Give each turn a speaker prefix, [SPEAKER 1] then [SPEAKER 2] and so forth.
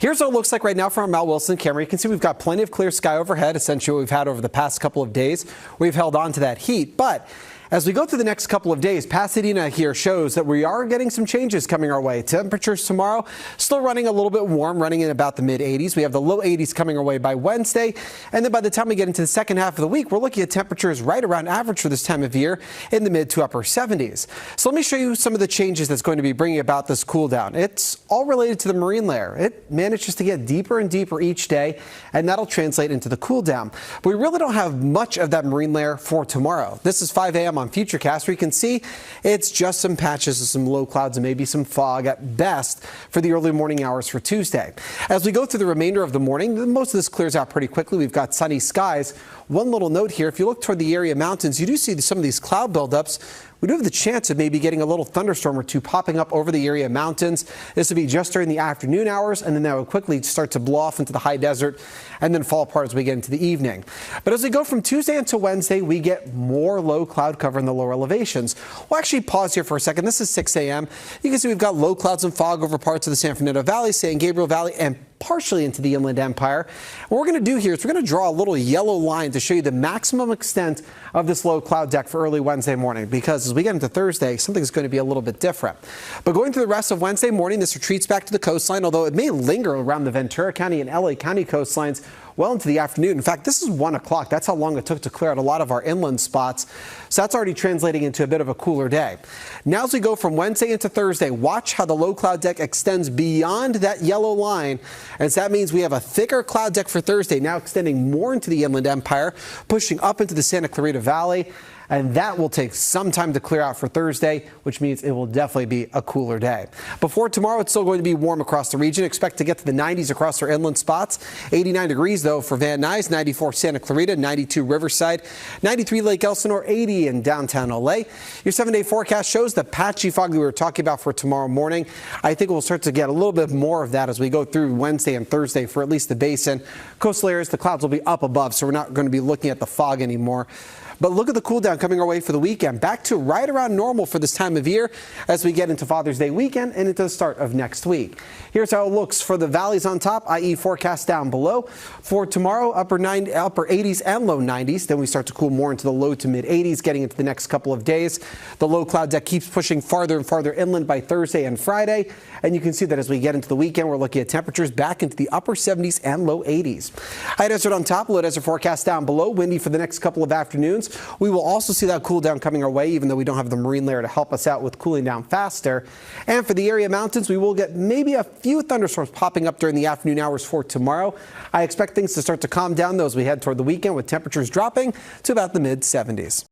[SPEAKER 1] Here's what it looks like right now from our Mount Wilson camera. You can see we've got plenty of clear sky overhead, essentially what we've had over the past couple of days. We've held on to that heat, but as we go through the next couple of days, Pasadena here shows that we are getting some changes coming our way. Temperatures tomorrow still running a little bit warm, running in about the mid 80s. We have the low 80s coming our way by Wednesday. And then by the time we get into the second half of the week, we're looking at temperatures right around average for this time of year in the mid to upper 70s. So let me show you some of the changes that's going to be bringing about this cool down. It's all related to the marine layer. It manages to get deeper and deeper each day, and that'll translate into the cool down. But we really don't have much of that marine layer for tomorrow. This is 5 a.m. on Futurecast, where you can see it's just some patches of some low clouds and maybe some fog at best for the early morning hours for Tuesday. As we go through the remainder of the morning, most of this clears out pretty quickly. We've got sunny skies. One little note here, if you look toward the area mountains, you do see some of these cloud buildups. We do have the chance of maybe getting a little thunderstorm or two popping up over the area mountains. This will be just during the afternoon hours, and then that will quickly start to blow off into the high desert and then fall apart as we get into the evening. But as we go from Tuesday until Wednesday, we get more low cloud cover in the lower elevations. We'll actually pause here for a second. This is 6 a.m. You can see we've got low clouds and fog over parts of the San Fernando Valley, San Gabriel Valley, and partially into the Inland Empire. What we're going to do here is we're going to draw a little yellow line to show you the maximum extent of this low cloud deck for early Wednesday morning, because as we get into Thursday, something's going to be a little bit different. But going through the rest of Wednesday morning, this retreats back to the coastline, although it may linger around the Ventura County and LA County coastlines well into the afternoon. In fact, this is 1 o'clock. That's how long it took to clear out a lot of our inland spots. So that's already translating into a bit of a cooler day. Now as we go from Wednesday into Thursday, watch how the low cloud deck extends beyond that yellow line. And so that means we have a thicker cloud deck for Thursday, now extending more into the Inland Empire, pushing up into the Santa Clarita Valley. And that will take some time to clear out for Thursday, which means it will definitely be a cooler day. Before tomorrow, it's still going to be warm across the region. Expect to get to the 90s across our inland spots. 89 degrees, though, for Van Nuys, 94 Santa Clarita, 92 Riverside, 93 Lake Elsinore, 80 in downtown LA. Your 7-day forecast shows the patchy fog that we were talking about for tomorrow morning. I think we'll start to get a little bit more of that as we go through Wednesday and Thursday for at least the basin. Coastal areas, the clouds will be up above, so we're not going to be looking at the fog anymore. But look at the cool down coming our way for the weekend. Back to right around normal for this time of year as we get into Father's Day weekend and into the start of next week. Here's how it looks for the valleys on top, i.e. forecast down below. For tomorrow, upper 80s and low 90s. Then we start to cool more into the low to mid 80s getting into the next couple of days. The low cloud deck keeps pushing farther and farther inland by Thursday and Friday. And you can see that as we get into the weekend, we're looking at temperatures back into the upper 70s and low 80s. High desert on top, low desert forecast down below. Windy for the next couple of afternoons. We will also see that cool down coming our way, even though we don't have the marine layer to help us out with cooling down faster. And for the area mountains, we will get maybe a few thunderstorms popping up during the afternoon hours for tomorrow. I expect things to start to calm down though as we head toward the weekend with temperatures dropping to about the mid 70s.